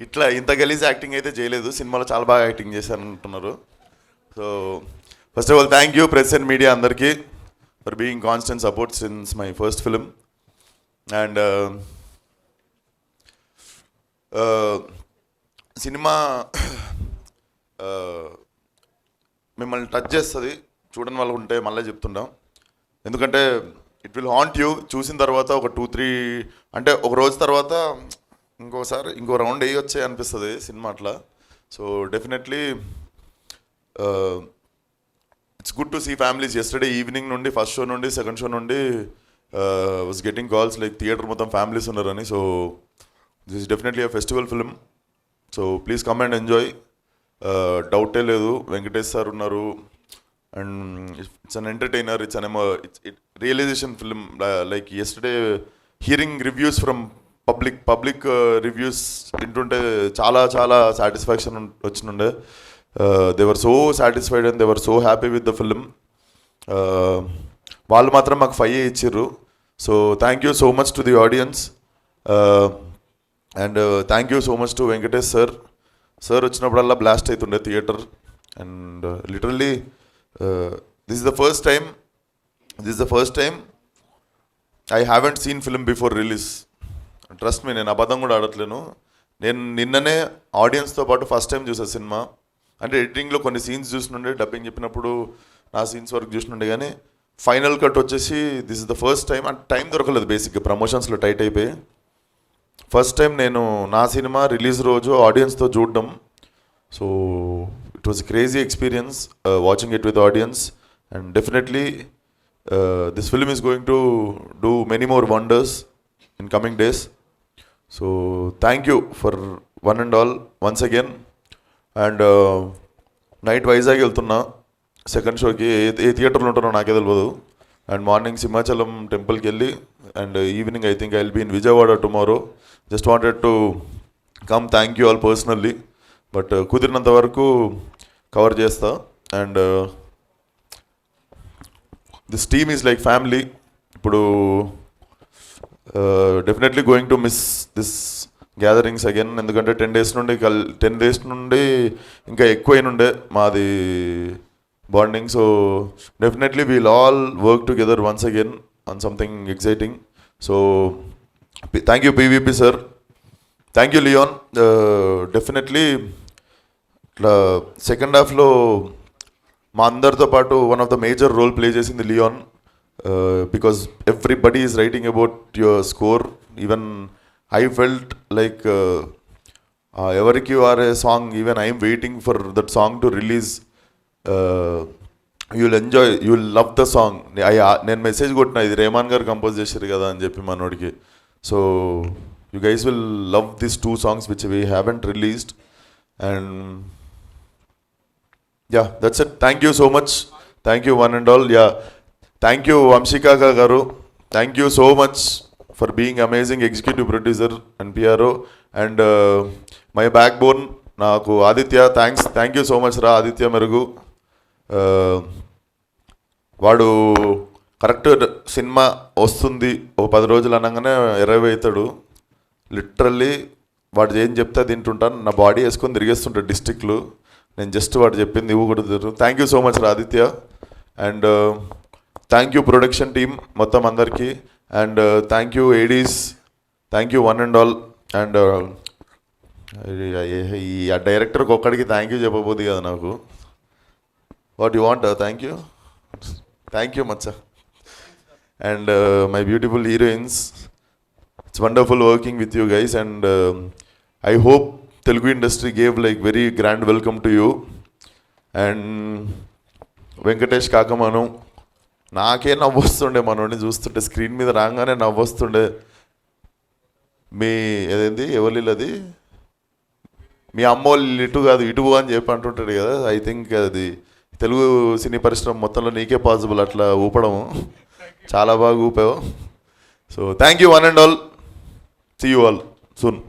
ఇట్లా ఇంత గలీజ్ యాక్టింగ్ అయితే చేయలేదు, సినిమాలో చాలా బాగా యాక్టింగ్ చేశాను అంటున్నారు. So first of all thank you press and media అందరికీ for being constant support since my first film. And cinema మిమ్మల్ని టచ్ చేస్తుంది, చూడని వాళ్ళు ఉంటే మళ్ళీ చెప్తుంటాం. ఎందుకంటే ఇట్ విల్ హాంట్ యూ. చూసిన తర్వాత ఒక 2-3 అంటే ఒక రోజు తర్వాత ఇంకోసారి ఇంకో రౌండ్ వేయొచ్చే అనిపిస్తుంది సినిమా అట్లా. So definitely it's good to see families. Yesterday evening నుండి ఫస్ట్ షో నుండి సెకండ్ షో నుండి was getting calls like theatre మొత్తం ఫ్యామిలీస్ ఉన్నారని. So this is definitely a festival film. So please come and enjoy. డౌటే లేదు, Venkatesh sir ఉన్నారు and it's an entertainer, it's an realization film. Like yesterday hearing reviews from public reviews వింటుంటే చాలా చాలా satisfaction వచ్చినుండే. They were so satisfied and they were so happy with the film. వాళ్ళు మాత్రం మాకు 5 ఇచ్చిర్రు. So thank you so much to the audience and thank you so much to Venkatesh sir. Sir వచ్చినప్పుడల్లా blast అవుతుండే theatre. And literally this is the first time I haven't seen film before release. Trust me, నేను అబద్ధం కూడా ఆడట్లేను. నేను నిన్ననే ఆడియన్స్తో పాటు first time చూసాను cinema. అంటే ఎడిటింగ్లో కొన్ని సీన్స్ చూసినుండే, డబ్బింగ్ చెప్పినప్పుడు నా సీన్స్ వరకు చూసినుండే, కానీ ఫైనల్ కట్ వచ్చేసి this is the first time. అంటే టైం దొరకలేదు బేసిక్గా, ప్రమోషన్స్లో టైట్ అయిపోయి. ఫస్ట్ టైం నేను నా సినిమా రిలీజ్ రోజు ఆడియన్స్తో చూడడం. So it was crazy experience watching it with audience. And definitely this film is going to do many more wonders in coming days. So thank you for one and all once again. And night Vizag వెళ్తున్నా second షోకి. ఏ థియేటర్లో ఉంటానో నాకే తెలియదు. And morning Simhachalam టెంపుల్కి వెళ్ళి and evening I think I will be in Vijayawada tomorrow. Just wanted to come, thank you all personally. But కుదిరినంత వరకు కవర్ చేస్తా. And this team is like family. ఇప్పుడు definitely going to miss this gatherings again. ఎందుకంటే 10 days నుండి ఇంకా ఎక్కువైనుండే మాది bonding. So definitely we'll all work together once again on something exciting. So thank you PVP sir, thank you Leon. Definitely ఇట్లా second హాఫ్లో మా అందరితో పాటు one of the major role play చేసింది Leon. Because everybody is writing about your score. Even I felt like ఎవరికి వారే song, even I'm waiting for that song to release. You'll enjoy, you'll love the song. నేను message కొట్టిన, ఇది రేమాన్ గారు compose చేశారు కదా అని చెప్పి మనోడికి. So you guys will love this 2 songs which we haven't released. And yeah, that's it. Thank you so much. Thank you one and all. Yeah, thank you వంశికాక గారు. Thank you so much for being amazing executive producer and PRO and my backbone నాకు Aditya. Thank you so much రా ఆదిత్య మెరుగు. వాడు correct cinema వస్తుంది ఒక 10 రోజులు అనగానే 20 అవుతాడు. లిటరల్లీ వాడు ఏం చెప్తే తింటుంటాను, నా బాడీ వేసుకొని తిరిగేస్తుంటాడు డిస్ట్రిక్ట్లు. నేను జస్ట్ వాడు చెప్పింది ఇవ్వు కూడా తిరుగు. థ్యాంక్ యూ సో మచ్ రా Aditya. And thank you production team మొత్తం అందరికీ. And thank you ADs, thank you one and all. And ఈ డైరెక్టర్కి ఒక్కడికి థ్యాంక్ యూ చెప్పబోద్ది కదా నాకు. What you want? Thank you మచ్చా. And my beautiful heroines, it's wonderful working with you guys. And I hope Telugu industry gave like very grand welcome to you. And Venkatesh Kakamanu, నాకే నవ్వొస్తుండే మనోడిని చూస్తుంటే, స్క్రీన్ మీద రాగానే నవ్వొస్తుండే. మీ ఏదేంది ఎవరిది, మీ అమ్మోళ్ళు ఇటు కాదు ఇటు అని చెప్పి అంటుంటాడు కదా. ఐ థింక్ అది తెలుగు సినీ పరిశ్రమ మొత్తంలో నీకే పాసిబుల్ అట్లా ఊపడము. చాలా బాగా ఊపావు. So thank you one and all. See you all soon.